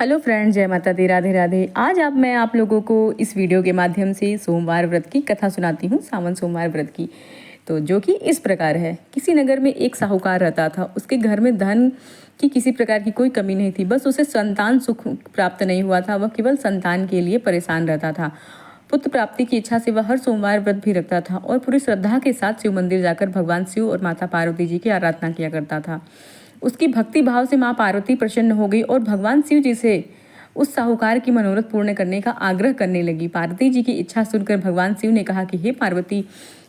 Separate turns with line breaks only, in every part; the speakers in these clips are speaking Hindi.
हेलो फ्रेंड्स, जय माता दी, राधे राधे। आज मैं आप लोगों को इस वीडियो के माध्यम से सोमवार व्रत की कथा सुनाती हूँ, सावन सोमवार व्रत की। तो जो कि इस प्रकार है। किसी नगर में एक साहूकार रहता था। उसके घर में धन की किसी प्रकार की कोई कमी नहीं थी, बस उसे संतान सुख प्राप्त नहीं हुआ था। वह केवल संतान के लिए परेशान रहता था। पुत्र प्राप्ति की इच्छा से वह हर सोमवार व्रत भी रखता था और पूरी श्रद्धा के साथ शिव मंदिर जाकर भगवान शिव और माता पार्वती जी की आराधना किया करता था। उसकी भक्ति भाव से माँ पार्वती प्रसन्न हो गई और भगवान शिव जी से उस साहूकार की मनोरथ पूर्ण करने का आग्रह करने लगी। पार्वती जी की इच्छा सुनकर भगवान शिव ने कहा कि हे पार्वती,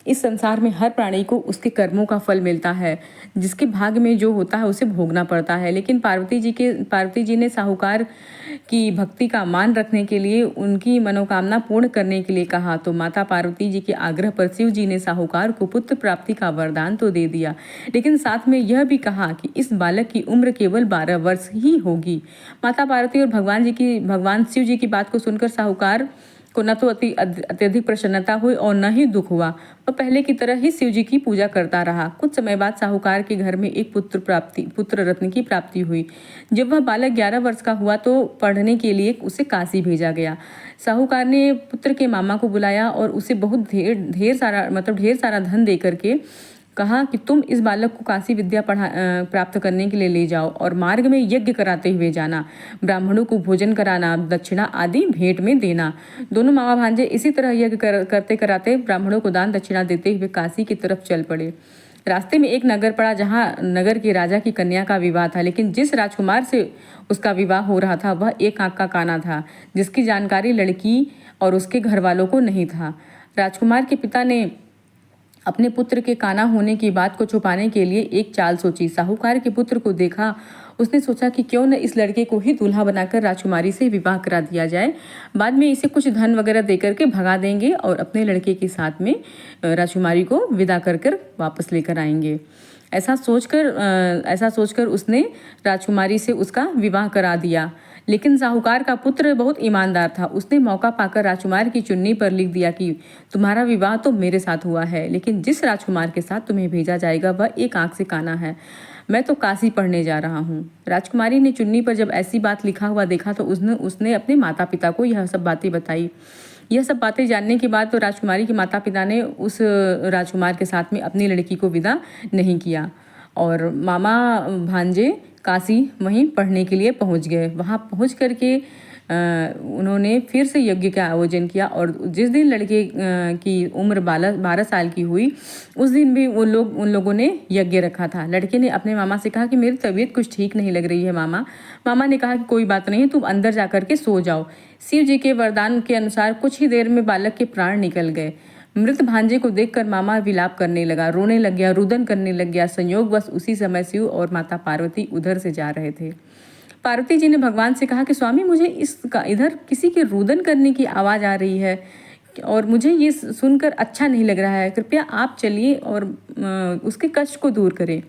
इस संसार में हर प्राणी को उसके कर्मों का फल मिलता है। जिसके भाग्य में जो होता है उसे भोगना पड़ता है। लेकिन पार्वती जी ने साहूकार की भक्ति का मान रखने के लिए, उनकी मनोकामना पूर्ण करने के लिए कहा। तो माता पार्वती जी के आग्रह पर शिव जी ने साहूकार को पुत्र प्राप्ति का वरदान तो दे दिया, लेकिन साथ में यह भी कहा कि इस बालक की उम्र केवल 12 वर्ष ही होगी। माता पार्वती और भगवान शिव जी की बात को सुनकर साहूकार को न तो अत्यधिक प्रसन्नता हुई और न ही दुख हुआ। वह पहले की तरह ही शिव जी की पूजा करता रहा। कुछ समय बाद साहूकार के घर में एक पुत्र रत्न की प्राप्ति हुई। जब वह बालक 11 वर्ष का हुआ तो पढ़ने के लिए उसे काशी भेजा गया। साहूकार ने पुत्र के मामा को बुलाया और उसे बहुत ढेर सारा धन दे करके कहा कि तुम इस बालक को काशी विद्या प्राप्त करने के लिए ले जाओ और मार्ग में यज्ञ कराते हुए जाना, ब्राह्मणों को भोजन कराना, दक्षिणा आदि भेंट में देना। दोनों मामा भांजे इसी तरह यज्ञ करते कराते ब्राह्मणों को दान दक्षिणा देते हुए काशी की तरफ चल पड़े। रास्ते में एक नगर पड़ा जहाँ नगर के राजा की कन्या का विवाह था, लेकिन जिस राजकुमार से उसका विवाह हो रहा था वह एक आंख का काना था, जिसकी जानकारी लड़की और उसके घर वालों को नहीं था। राजकुमार के पिता ने अपने पुत्र के काना होने की बात को छुपाने के लिए एक चाल सोची। साहूकार के पुत्र को देखा, उसने सोचा कि क्यों न इस लड़के को ही दूल्हा बनाकर राजकुमारी से विवाह करा दिया जाए। बाद में इसे कुछ धन वगैरह देकर के भगा देंगे और अपने लड़के के साथ में राजकुमारी को विदा कर वापस लेकर आएंगे। ऐसा सोचकर उसने राजकुमारी से उसका विवाह करा दिया। लेकिन साहूकार का पुत्र बहुत ईमानदार था। उसने मौका पाकर राजकुमार की चुन्नी पर लिख दिया कि तुम्हारा विवाह तो मेरे साथ हुआ है, लेकिन जिस राजकुमार के साथ तुम्हें भेजा जाएगा वह एक आंख से काना है। मैं तो काशी पढ़ने जा रहा हूँ। राजकुमारी ने चुन्नी पर जब ऐसी बात लिखा हुआ देखा तो उसने अपने माता पिता को यह सब बातें बताई। यह सब बातें जानने के बाद तो राजकुमारी के माता पिता ने उस राजकुमार के साथ में अपनी लड़की को विदा नहीं किया और मामा भांजे काशी वहीं पढ़ने के लिए पहुंच गए। वहां पहुंच करके उन्होंने फिर से यज्ञ का आयोजन किया और जिस दिन लड़के की उम्र 12 साल की हुई उस दिन भी उन लोगों ने यज्ञ रखा था। लड़के ने अपने मामा से कहा कि मेरी तबीयत कुछ ठीक नहीं लग रही है मामा। मामा ने कहा कि कोई बात नहीं, तुम अंदर जा करके सो जाओ। शिव जी के वरदान के अनुसार कुछ ही देर में बालक के प्राण निकल गए। मृत भांजे को देखकर मामा विलाप करने लगा, रोने लग गया, रुदन करने लग गया। संयोगवश उसी समय शिव और माता पार्वती उधर से जा रहे थे। पार्वती जी ने भगवान से कहा कि स्वामी, मुझे इधर किसी के रुदन करने की आवाज़ आ रही है और मुझे ये सुनकर अच्छा नहीं लग रहा है। कृपया आप चलिए और उसके कष्ट को दूर करें।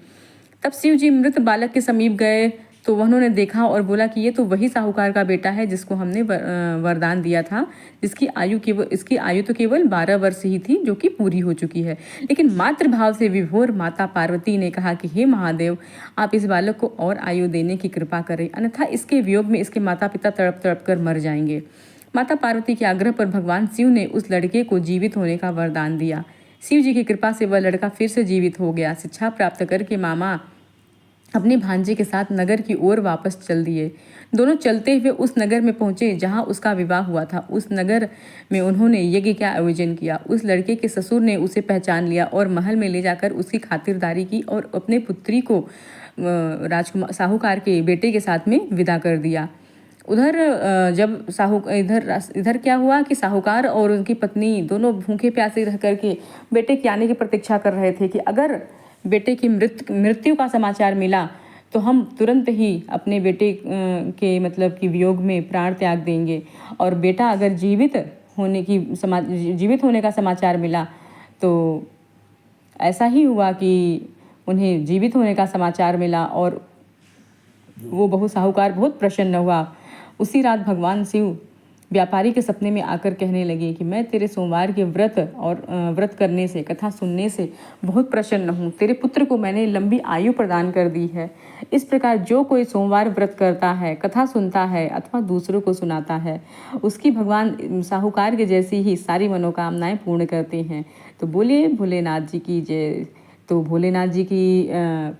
तब शिव जी मृत बालक के समीप गए तो उन्होंने देखा और बोला कि ये तो वही साहूकार का बेटा है जिसको हमने वरदान दिया था, इसकी आयु तो केवल 12 वर्ष ही थी, जो कि पूरी हो चुकी है। लेकिन मातृ भाव से विभोर माता पार्वती ने कहा कि हे महादेव, आप इस बालक को और आयु देने की कृपा करें, अन्यथा इसके वियोग में इसके माता पिता तड़प तड़प कर मर जाएंगे। माता पार्वती के आग्रह पर भगवान शिव ने उस लड़के को जीवित होने का वरदान दिया। शिव जी की कृपा से वह लड़का फिर से जीवित हो गया। शिक्षा प्राप्त करके मामा अपने भांजे के साथ नगर की ओर वापस चल दिए। दोनों चलते हुए उस नगर में पहुंचे जहां उसका विवाह हुआ था। उस नगर में उन्होंने यज्ञ का आयोजन किया। उस लड़के के ससुर ने उसे पहचान लिया और महल में ले जाकर उसकी खातिरदारी की और अपने पुत्री को राजकुमार साहूकार के बेटे के साथ में विदा कर दिया। उधर इधर क्या हुआ कि साहूकार और उनकी पत्नी दोनों भूखे प्यासे रह करके बेटे के आने की प्रतीक्षा कर रहे थे कि अगर बेटे की मृत्यु का समाचार मिला तो हम तुरंत ही अपने बेटे के मतलब कि वियोग में प्राण त्याग देंगे, और बेटा अगर जीवित होने का समाचार मिला तो ऐसा ही हुआ कि उन्हें जीवित होने का समाचार मिला और वो साहूकार बहुत प्रसन्न हुआ। उसी रात भगवान शिव व्यापारी के सपने में आकर कहने लगे कि मैं तेरे सोमवार के व्रत करने से, कथा सुनने से बहुत प्रसन्न हूँ। तेरे पुत्र को मैंने लंबी आयु प्रदान कर दी है। इस प्रकार जो कोई सोमवार व्रत करता है, कथा सुनता है अथवा दूसरों को सुनाता है, उसकी भगवान साहूकार के जैसी ही सारी मनोकामनाएं पूर्ण करते हैं। तो बोलिए भोलेनाथ जी की जय। तो भोलेनाथ जी की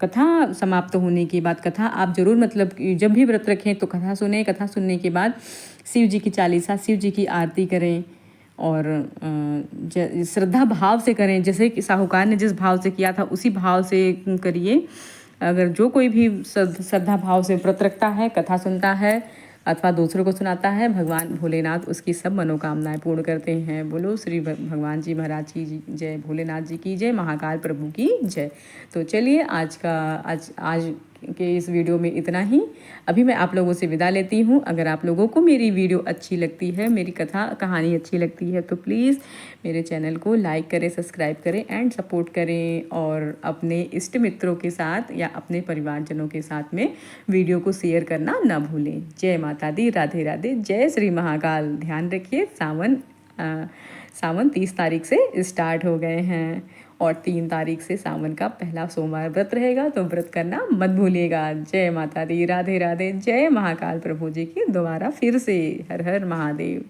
कथा समाप्त होने के बाद, कथा आप ज़रूर मतलब जब भी व्रत रखें तो कथा सुने। कथा सुनने के बाद शिव जी की चालीसा, शिव जी की आरती करें और श्रद्धा भाव से करें। जैसे कि साहूकार ने जिस भाव से किया था उसी भाव से करिए। अगर जो कोई भी श्रद्धा भाव से व्रत रखता है, कथा सुनता है अथवा दूसरों को सुनाता है, भगवान भोलेनाथ उसकी सब मनोकामनाएं पूर्ण करते हैं। बोलो श्री भगवान जी महाराज की जय, भोलेनाथ जी की जय, महाकाल प्रभु की जय। तो चलिए आज के इस वीडियो में इतना ही। अभी मैं आप लोगों से विदा लेती हूँ। अगर आप लोगों को मेरी वीडियो अच्छी लगती है, मेरी कथा कहानी अच्छी लगती है, तो प्लीज़ मेरे चैनल को लाइक करें, सब्सक्राइब करें एंड सपोर्ट करें। और अपने इष्ट मित्रों के साथ या अपने परिवारजनों के साथ में वीडियो को शेयर करना ना भूलें। जय माता दी, राधे राधे, जय श्री महाकाल। ध्यान रखिए सावन 30 तारीख से स्टार्ट हो गए हैं और 3 तारीख से सावन का पहला सोमवार व्रत रहेगा, तो व्रत करना मत भूलिएगा। जय माता दी, राधे राधे, जय महाकाल प्रभु जी की दोबारा फिर से। हर हर महादेव।